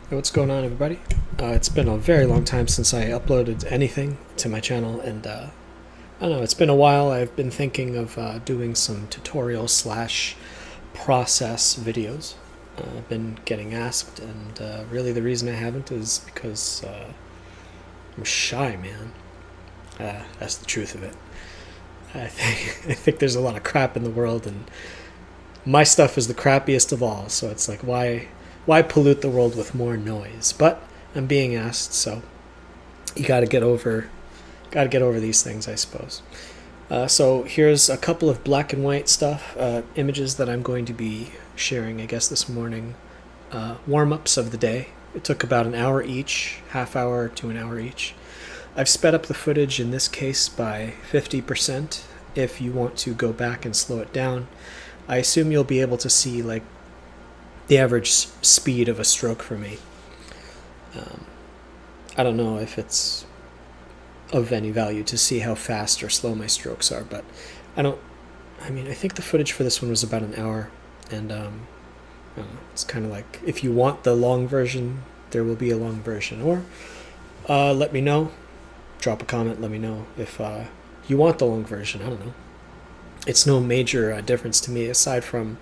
Hey, what's going on, everybody? It's been a very long time since I uploaded anything to my channel, and I don't know, it's been a while. I've been thinking of doing some tutorial slash process videos. I've been getting asked, and really the reason I haven't is because I'm shy, man. That's the truth of it. I think there's a lot of crap in the world, and my stuff is the crappiest of all. So it's like, why pollute the world with more noise? But I'm being asked, so you got to get over these things, I suppose. So here's a couple of black and white stuff, images that I'm going to be sharing, I guess, this morning. Warm-ups of the day. It took about an hour each, half hour to an hour each. I've sped up the footage in this case by 50%. If you want to go back and slow it down, I assume you'll be able to see like the average speed of a stroke for me. I don't know if it's of any value to see how fast or slow my strokes are, but I think the footage for this one was about an hour, and I don't know, it's kind of like, if you want the long version, there will be a long version, or let me know, drop a comment, let me know if you want the long version. I don't know. It's no major difference to me, aside from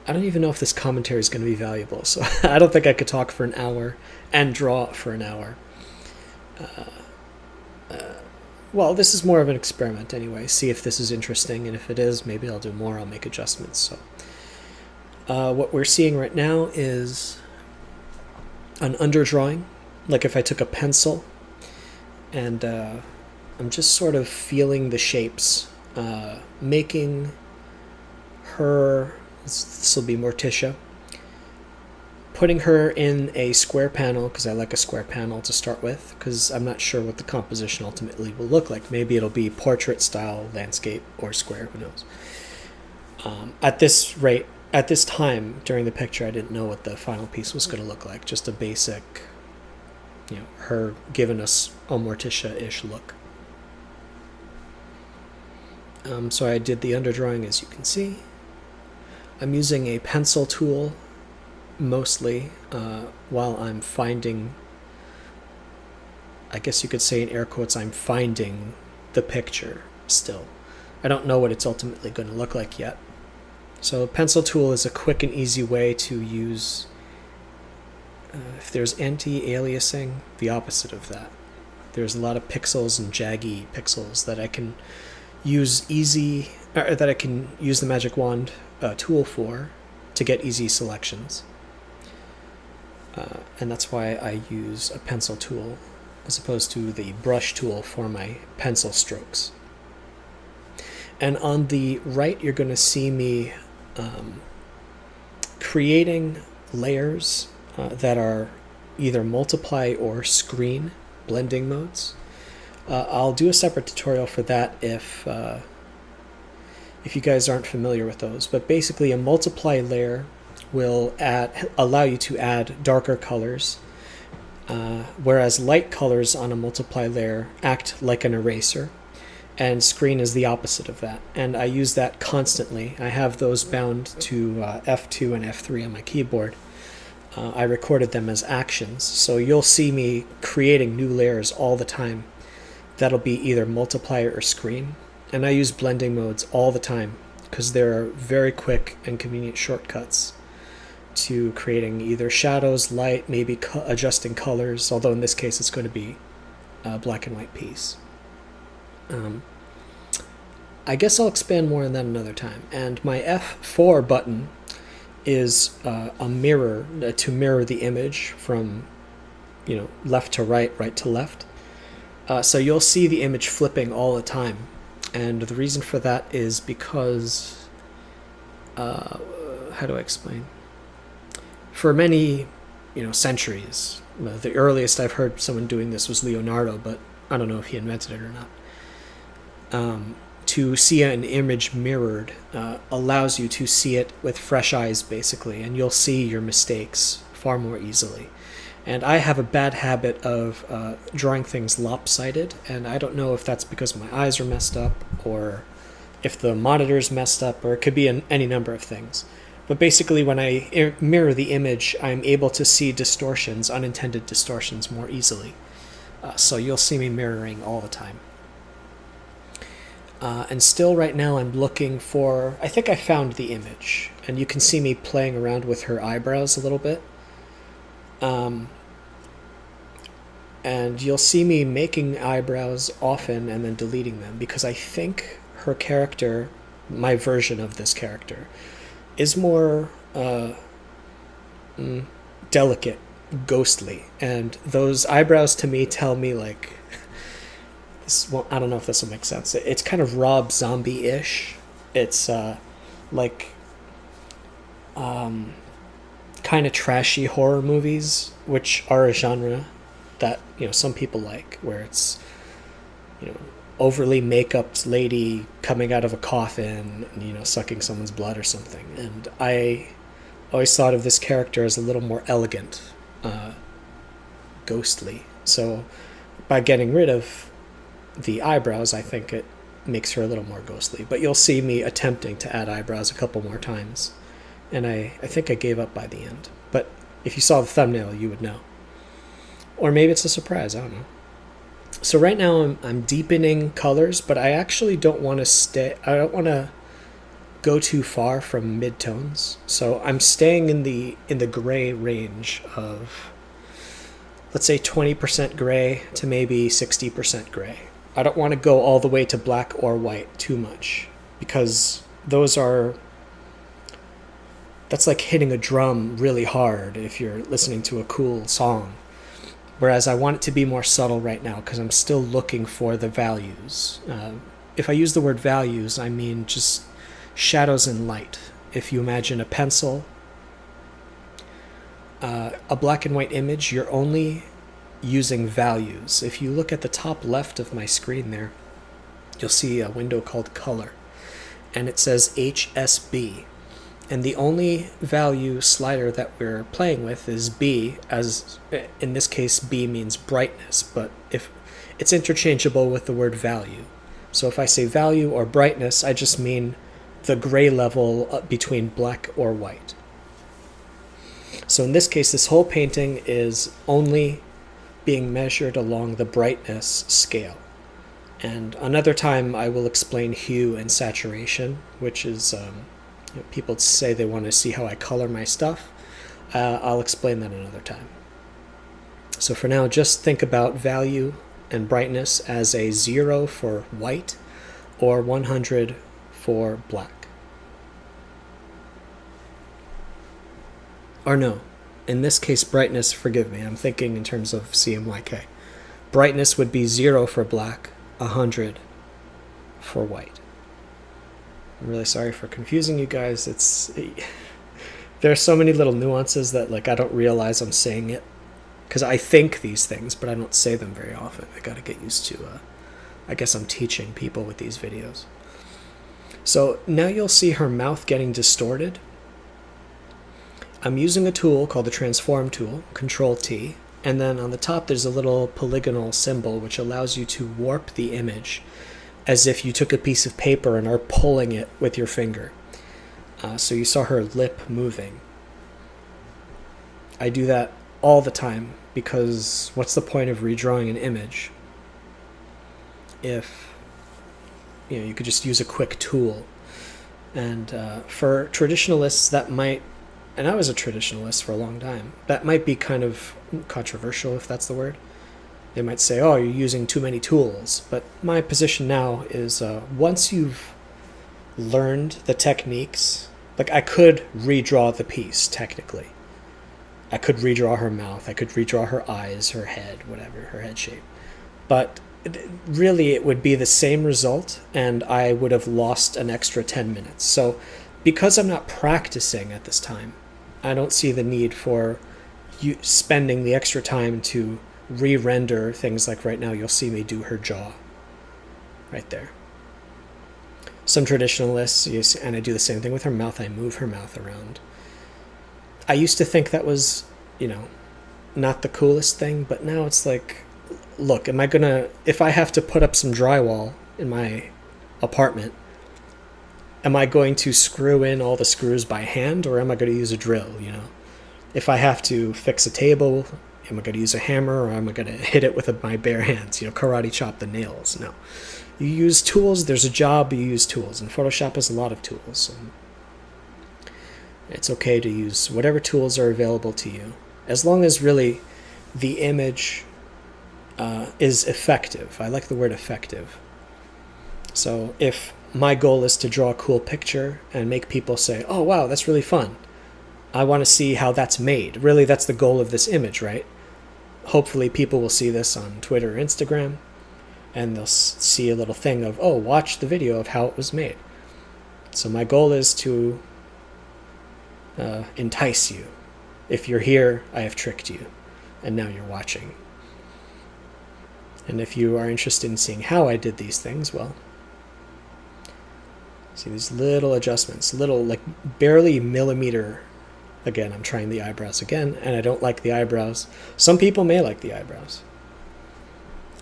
I don't even know if this commentary is going to be valuable, so I don't think I could talk for an hour and draw for an hour. Well, this is more of an experiment anyway. See if this is interesting, and if it is, maybe I'll do more. I'll make adjustments. So, what we're seeing right now is an underdrawing, like if I took a pencil, and I'm just sort of feeling the shapes, making her. This will be Morticia. Putting her in a square panel, because I like a square panel to start with, because I'm not sure what the composition ultimately will look like. Maybe it'll be portrait style, landscape, or square, who knows. At this time during the picture, I didn't know what the final piece was going to look like. Just a basic, her giving us a Morticia-ish look. So I did the underdrawing, as you can see. I'm using a pencil tool mostly while I'm finding, I guess you could say in air quotes, I'm finding the picture still. I don't know what it's ultimately going to look like yet. So a pencil tool is a quick and easy way to use, if there's anti-aliasing, the opposite of that. There's a lot of pixels and jaggy pixels that I can use that I can use the magic wand tool for to get easy selections. And that's why I use a pencil tool as opposed to the brush tool for my pencil strokes. And on the right, you're going to see me creating layers that are either multiply or screen blending modes. I'll do a separate tutorial for that if you guys aren't familiar with those. But basically, a multiply layer will allow you to add darker colors, whereas light colors on a multiply layer act like an eraser, and screen is the opposite of that. And I use that constantly. I have those bound to F2 and F3 on my keyboard. I recorded them as actions, so you'll see me creating new layers all the time. That'll be either multiplier or screen. And I use blending modes all the time because they're very quick and convenient shortcuts to creating either shadows, light, maybe adjusting colors, although in this case it's going to be a black and white piece. I guess I'll expand more on that another time. And my F4 button is a mirror to mirror the image from left to right, right to left. So you'll see the image flipping all the time. And the reason for that is because, how do I explain? For many, centuries, the earliest I've heard someone doing this was Leonardo, but I don't know if he invented it or not. To see an image mirrored allows you to see it with fresh eyes, basically, and you'll see your mistakes far more easily. And I have a bad habit of drawing things lopsided, and I don't know if that's because my eyes are messed up, or if the monitor's messed up, or it could be any number of things. But basically, when I mirror the image, I'm able to see distortions, unintended distortions, more easily. So you'll see me mirroring all the time. And still right now I'm looking for, I think I found the image. And you can see me playing around with her eyebrows a little bit. And you'll see me making eyebrows often and then deleting them, because I think her character, my version of this character, is more delicate, ghostly. And those eyebrows to me tell me, like, this, well, I don't know if this will make sense. It's kind of Rob Zombie-ish. It's like kind of trashy horror movies, which are a genre that, you know, some people like, where it's, you know, overly make-upped lady coming out of a coffin and, you know, sucking someone's blood or something. And I always thought of this character as a little more elegant, ghostly. So by getting rid of the eyebrows, I think it makes her a little more ghostly. But you'll see me attempting to add eyebrows a couple more times, and I think I gave up by the end. But if you saw the thumbnail, you would know. Or maybe it's a surprise, I don't know. So right now I'm deepening colors, but I actually don't want to go too far from midtones. So I'm staying in the gray range of, let's say, 20% gray to maybe 60% gray. I don't want to go all the way to black or white too much, because that's like hitting a drum really hard if you're listening to a cool song. Whereas I want it to be more subtle right now, because I'm still looking for the values. If I use the word values, I mean just shadows and light. If you imagine a pencil, a black and white image, you're only using values. If you look at the top left of my screen there, you'll see a window called color, and it says HSB. And the only value slider that we're playing with is B, as in this case B means brightness, but if it's interchangeable with the word value. So if I say value or brightness, I just mean the gray level between black or white. So in this case, this whole painting is only being measured along the brightness scale. And another time I will explain hue and saturation, which is people say they want to see how I color my stuff. I'll explain that another time. So for now, just think about value and brightness as a 0 for white or 100 for black. Or no, in this case, brightness, forgive me, I'm thinking in terms of CMYK. Brightness would be 0 for black, 100 for white. I'm really sorry for confusing you guys. There are so many little nuances that, like, I don't realize I'm saying it, because I think these things, but I don't say them very often. I gotta get used to, I guess I'm teaching people with these videos. So now you'll see her mouth getting distorted. I'm using a tool called the transform tool, Control T, and then on the top there's a little polygonal symbol which allows you to warp the image as if you took a piece of paper and are pulling it with your finger. So you saw her lip moving. I do that all the time, because what's the point of redrawing an image if you could just use a quick tool? And for traditionalists, that might, and I was a traditionalist for a long time, that might be kind of controversial, if that's the word. They might say, oh, you're using too many tools. But my position now is once you've learned the techniques, like, I could redraw the piece, technically. I could redraw her mouth, I could redraw her eyes, her head, whatever, her head shape. But really it would be the same result, and I would have lost an extra 10 minutes. So because I'm not practicing at this time, I don't see the need for you spending the extra time to re-render things. Like right now you'll see me do her jaw right there. Some traditionalists, and I do the same thing with her mouth, I move her mouth around. I used to think that was, not the coolest thing, but now it's like, look, if I have to put up some drywall in my apartment, am I going to screw in all the screws by hand, or am I going to use a drill, you know? If I have to fix a table, am I going to use a hammer, or am I going to hit it with my bare hands, you know, karate chop the nails? No. You use tools. There's a job, you use tools. And Photoshop has a lot of tools. And it's okay to use whatever tools are available to you, as long as really the image is effective. I like the word effective. So if my goal is to draw a cool picture and make people say, oh, wow, that's really fun, I want to see how that's made. Really, that's the goal of this image, right? Hopefully people will see this on Twitter or Instagram, and they'll see a little thing of, oh, watch the video of how it was made. So my goal is to entice you. If you're here, I have tricked you, and now you're watching. And if you are interested in seeing how I did these things, well, see these little adjustments, little, like, barely millimeter. Again, I'm trying the eyebrows again, and I don't like the eyebrows. Some people may like the eyebrows.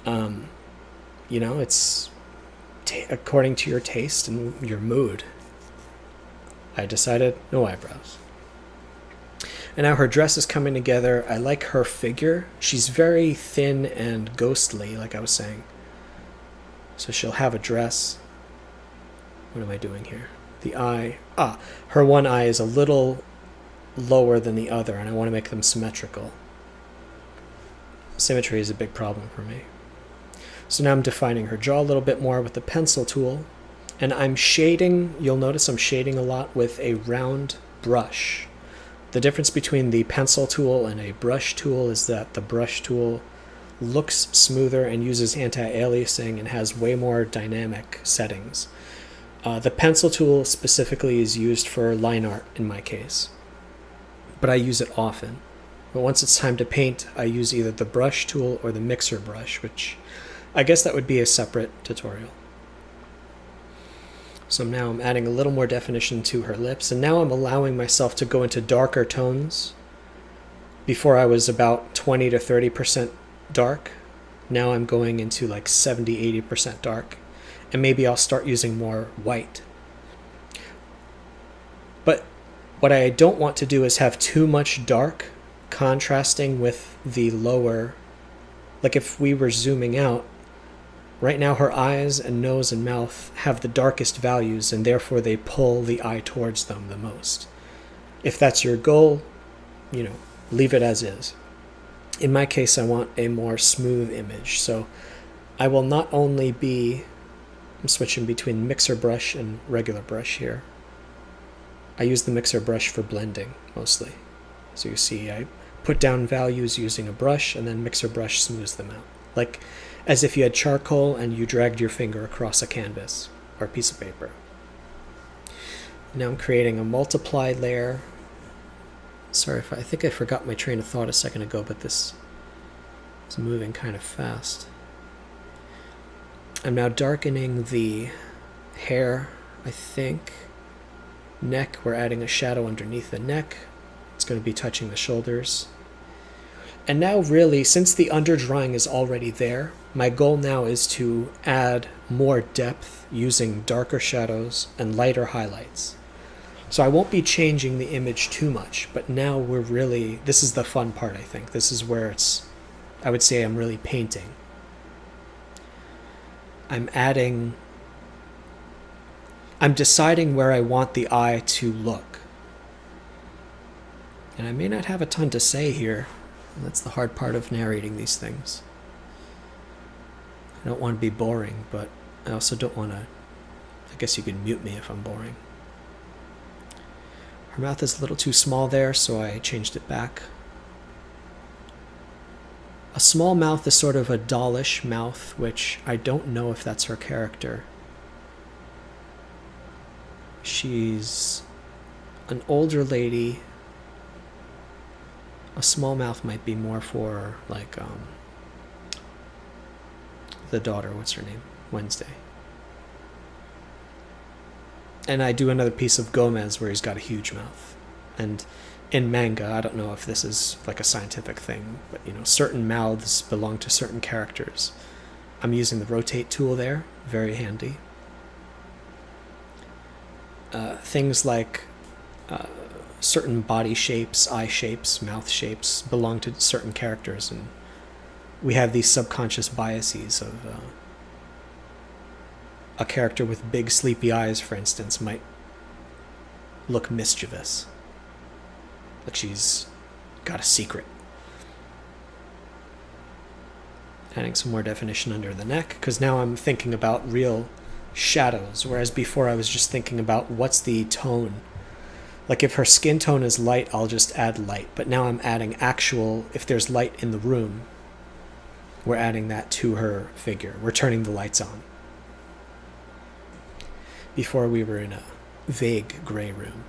You know, it's according to your taste and your mood. I decided no eyebrows. And now her dress is coming together. I like her figure. She's very thin and ghostly, like I was saying. So she'll have a dress. What am I doing here? The eye. Her one eye is a little lower than the other, and I want to make them symmetrical. Symmetry is a big problem for me. So now I'm defining her jaw a little bit more with the pencil tool, and I'm shading. You'll notice I'm shading a lot with a round brush. The difference between the pencil tool and a brush tool is that the brush tool looks smoother and uses anti-aliasing and has way more dynamic settings. The pencil tool specifically is used for line art in my case, but I use it often. But once it's time to paint, I use either the brush tool or the mixer brush, which I guess that would be a separate tutorial. So now I'm adding a little more definition to her lips, and now I'm allowing myself to go into darker tones. Before I was about 20 to 30% dark. Now I'm going into like 70-80% dark, and maybe I'll start using more white. But what I don't want to do is have too much dark contrasting with the lower. Like if we were zooming out, right now her eyes and nose and mouth have the darkest values, and therefore they pull the eye towards them the most. If that's your goal, you know, leave it as is. In my case, I want a more smooth image, so I will not only be, I'm switching between mixer brush and regular brush here. I use the mixer brush for blending mostly. So you see I put down values using a brush, and then mixer brush smooths them out. Like as if you had charcoal and you dragged your finger across a canvas or a piece of paper. Now I'm creating a multiply layer. Sorry if I think I forgot my train of thought a second ago, but this is moving kind of fast. I'm now darkening the hair, I think. Neck, we're adding a shadow underneath the neck. It's going to be touching the shoulders. And now really, since the underdrawing is already there, my goal now is to add more depth using darker shadows and lighter highlights. So I won't be changing the image too much, but now we're really, this is the fun part, I think. This is where it's, I would say I'm really painting. I'm deciding where I want the eye to look. And I may not have a ton to say here. That's the hard part of narrating these things. I don't want to be boring, but I also don't want to, I guess you could mute me if I'm boring. Her mouth is a little too small there, so I changed it back. A small mouth is sort of a dollish mouth, which I don't know if that's her character. She's an older lady. A small mouth might be more for, like, the daughter, what's her name? Wednesday. And I do another piece of Gomez where he's got a huge mouth. And in manga, I don't know if this is like a scientific thing, but, you know, certain mouths belong to certain characters. I'm using the rotate tool there, very handy. things like certain body shapes, eye shapes, mouth shapes belong to certain characters, and we have these subconscious biases of a character with big sleepy eyes, for instance, might look mischievous, like she's got a secret. Adding some more definition under the neck, because now I'm thinking about real shadows, whereas before I was just thinking about what's the tone. Like if her skin tone is light, I'll just add light, but now I'm adding actual, if there's light in the room, we're adding that to her figure. We're turning the lights on. Before we were in a vague gray room.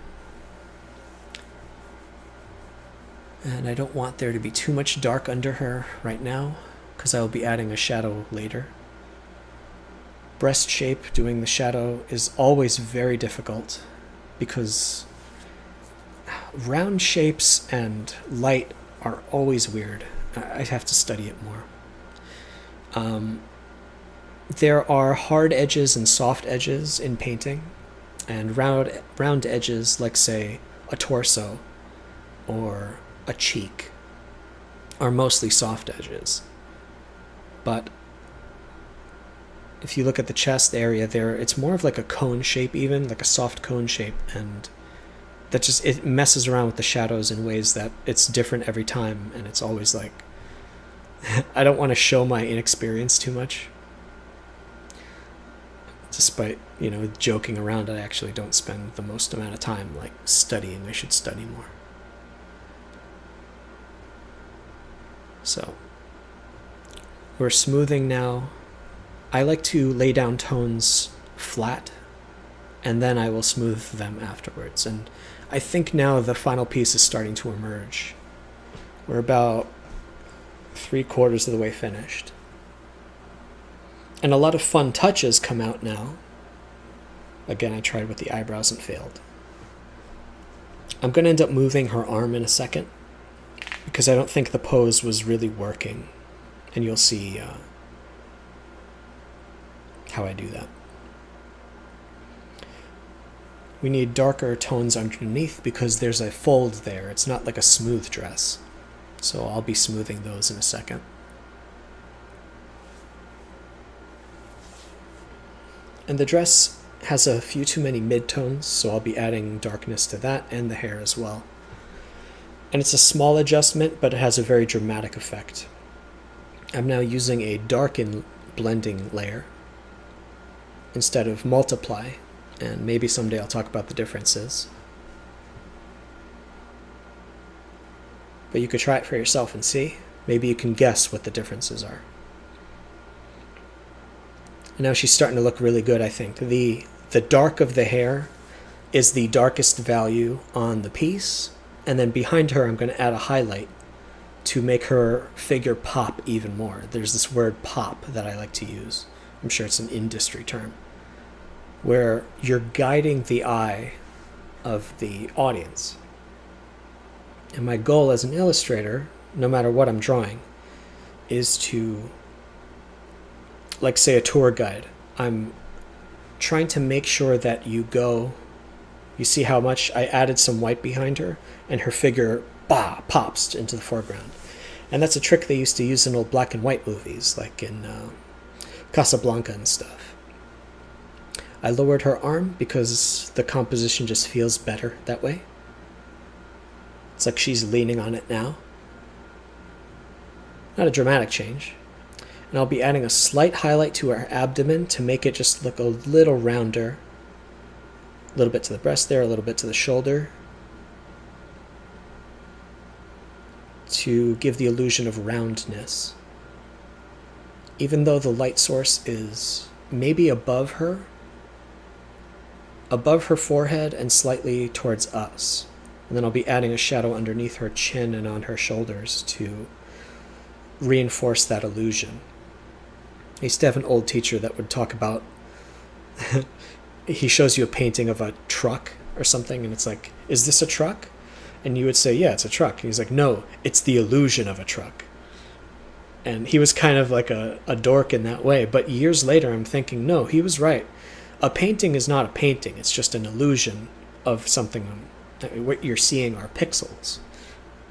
And I don't want there to be too much dark under her right now, because I will be adding a shadow later. Breast shape, doing the shadow, is always very difficult, because round shapes and light are always weird. I have to study it more. There are hard edges and soft edges in painting, and round edges, like say a torso or a cheek, are mostly soft edges. But if you look at the chest area there, it's more of like a cone shape, even like a soft cone shape, and that just, it messes around with the shadows in ways that it's different every time, and it's always like I don't want to show my inexperience too much. Despite, joking around, I actually don't spend the most amount of time like studying. I should study more. So we're smoothing now. I like to lay down tones flat, and then I will smooth them afterwards. And I think now the final piece is starting to emerge. We're about 3/4 of the way finished. And a lot of fun touches come out now. Again, I tried with the eyebrows and failed. I'm going to end up moving her arm in a second, because I don't think the pose was really working. And you'll see how I do that. We need darker tones underneath because there's a fold there. It's not like a smooth dress. So I'll be smoothing those in a second. And the dress has a few too many midtones, so I'll be adding darkness to that and the hair as well. And it's a small adjustment, but it has a very dramatic effect. I'm now using a darken blending layer instead of multiply, and maybe someday I'll talk about the differences. But you could try it for yourself and see. Maybe you can guess what the differences are. And now she's starting to look really good, I think. The dark of the hair is the darkest value on the piece, and then behind her I'm going to add a highlight to make her figure pop even more. There's this word pop that I like to use. I'm sure it's an industry term, where you're guiding the eye of the audience. And my goal as an illustrator, no matter what I'm drawing, is to, like say a tour guide, I'm trying to make sure that you see how much I added some white behind her, and her figure pops into the foreground. And that's a trick they used to use in old black and white movies, like in Casablanca and stuff. I lowered her arm because the composition just feels better that way. It's like she's leaning on it now. Not a dramatic change. And I'll be adding a slight highlight to her abdomen to make it just look a little rounder. A little bit to the breast there, a little bit to the shoulder, to give the illusion of roundness. Even though the light source is maybe above her forehead and slightly towards us. And then I'll be adding a shadow underneath her chin and on her shoulders to reinforce that illusion. I used to have an old teacher that would talk about he shows you a painting of a truck or something, and it's like, is this a truck? And you would say, yeah, it's a truck. And he's like, no, it's the illusion of a truck. And he was kind of like a dork in that way. But years later, I'm thinking, no, he was right. A painting is not a painting. It's just an illusion of something. What you're seeing are pixels,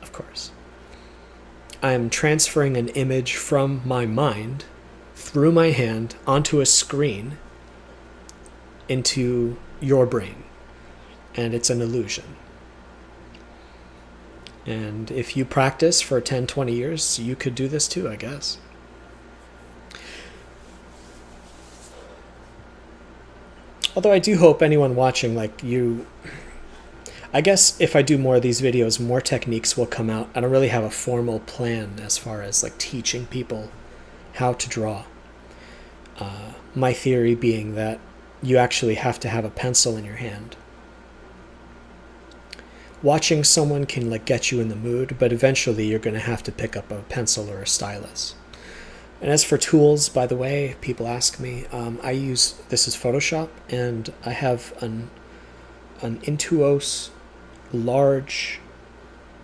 of course. I'm transferring an image from my mind through my hand onto a screen into your brain, and it's an illusion. And if you practice for 10, 20 years, you could do this too, I guess. Although I do hope anyone watching, like you, I guess if I do more of these videos, more techniques will come out. I don't really have a formal plan as far as like teaching people how to draw. My theory being that you actually have to have a pencil in your hand. Watching someone can like get you in the mood, but eventually you're going to have to pick up a pencil or a stylus. And as for tools, by the way, people ask me, this is Photoshop, and I have an Intuos large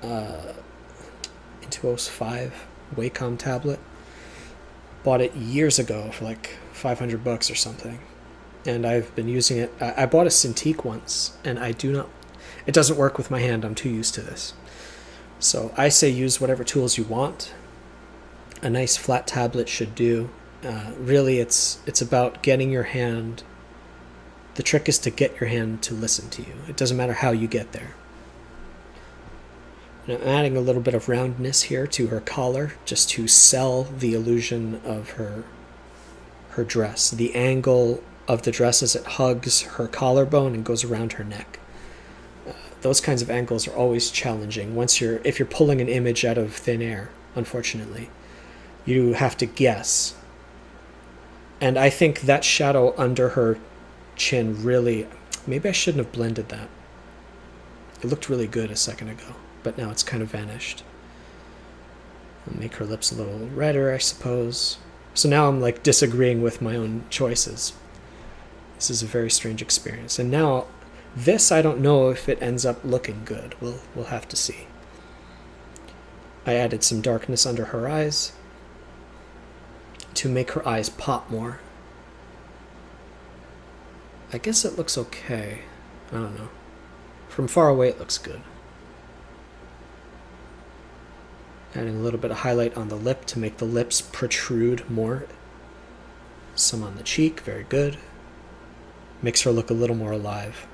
Intuos 5 Wacom tablet. Bought it years ago for like $500 or something, and I've been using it. I bought a Cintiq once, and it doesn't work with my hand. I'm too used to this. So I say use whatever tools you want. A nice flat tablet should do. Really, it's about getting your hand. The trick is to get your hand to listen to you. It doesn't matter how you get there. And I'm adding a little bit of roundness here to her collar, just to sell the illusion of her dress. The angle of the dress as it hugs her collarbone and goes around her neck. Those kinds of angles are always challenging. If you're pulling an image out of thin air, unfortunately, you have to guess. And I think that shadow under her chin really, maybe I shouldn't have blended that. It looked really good a second ago, but now it's kind of vanished. I'll make her lips a little redder, I suppose. So now I'm like disagreeing with my own choices. This is a very strange experience. And now this, I don't know if it ends up looking good. We'll have to see. I added some darkness under her eyes to make her eyes pop more. I guess it looks okay. I don't know. From far away it looks good. Adding a little bit of highlight on the lip to make the lips protrude more. Some on the cheek, very good. Makes her look a little more alive.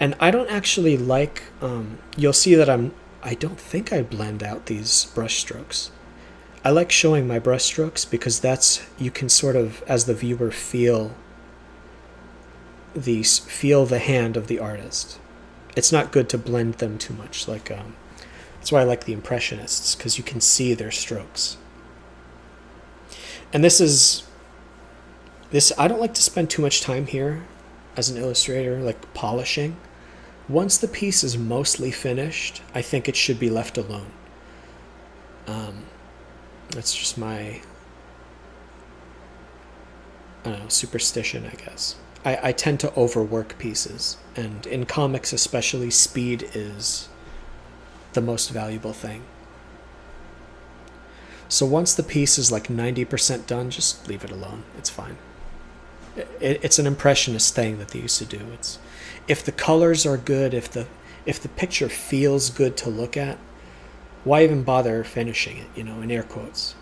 And I don't actually like, you'll see that I don't think I blend out these brush strokes. I like showing my brush strokes because you can sort of, as the viewer, feel the hand of the artist. It's not good to blend them too much. That's why I like the Impressionists, because you can see their strokes. And I don't like to spend too much time here as an illustrator, like polishing. Once the piece is mostly finished, I think it should be left alone. That's just my, I don't know, superstition, I guess. I tend to overwork pieces, and in comics especially, speed is the most valuable thing. So once the piece is like 90% done, just leave it alone. It's fine. It's an impressionist thing that they used to do. It's if the colors are good, if the picture feels good to look at, why even bother finishing it, in air quotes.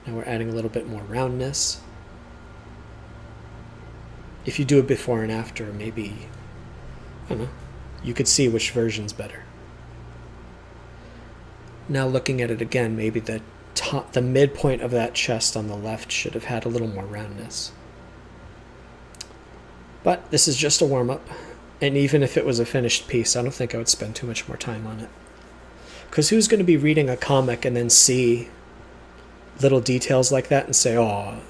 Now we're adding a little bit more roundness. If you do it before and after, maybe, I don't know, you could see which version's better. Now looking at it again, maybe the midpoint of that chest on the left should have had a little more roundness. But this is just a warm-up, and even if it was a finished piece, I don't think I would spend too much more time on it. Because who's going to be reading a comic and then see little details like that and say, oh,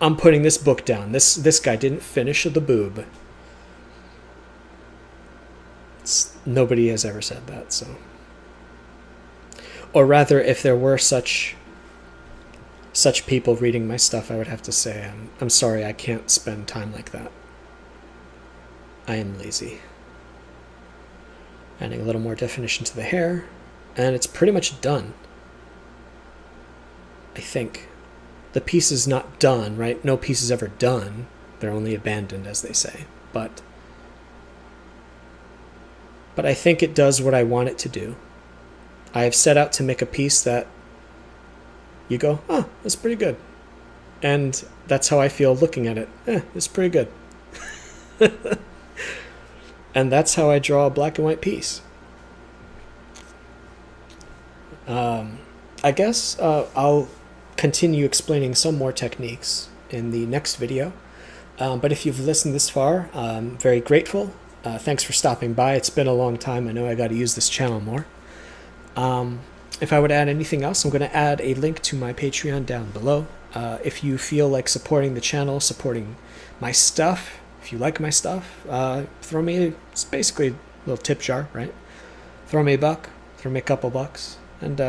I'm putting this book down. This guy didn't finish the boob. Nobody has ever said that, so. Or rather, if there were such people reading my stuff, I would have to say, I'm sorry, I can't spend time like that. I am lazy. Adding a little more definition to the hair, and it's pretty much done. I think. the piece is not done, right? No piece is ever done. They're only abandoned, as they say. But I think it does what I want it to do. I have set out to make a piece that you go, oh, that's pretty good. And that's how I feel looking at it. It's pretty good. And that's how I draw a black and white piece. I guess I'll continue explaining some more techniques in the next video. But if you've listened this far, I'm very grateful. Thanks for stopping by. It's been a long time. I know I got to use this channel more. If I would add anything else, I'm going to add a link to my Patreon down below. If you feel like supporting the channel, supporting my stuff, if you like my stuff, throw me, it's basically a little tip jar, right? Throw me a buck, throw me a couple bucks, and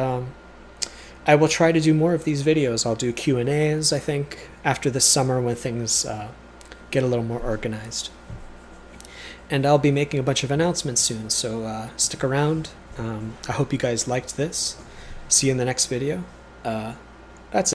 I will try to do more of these videos. I'll do Q&As, I think, after this summer when things get a little more organized. And I'll be making a bunch of announcements soon, so stick around. I hope you guys liked this. See you in the next video.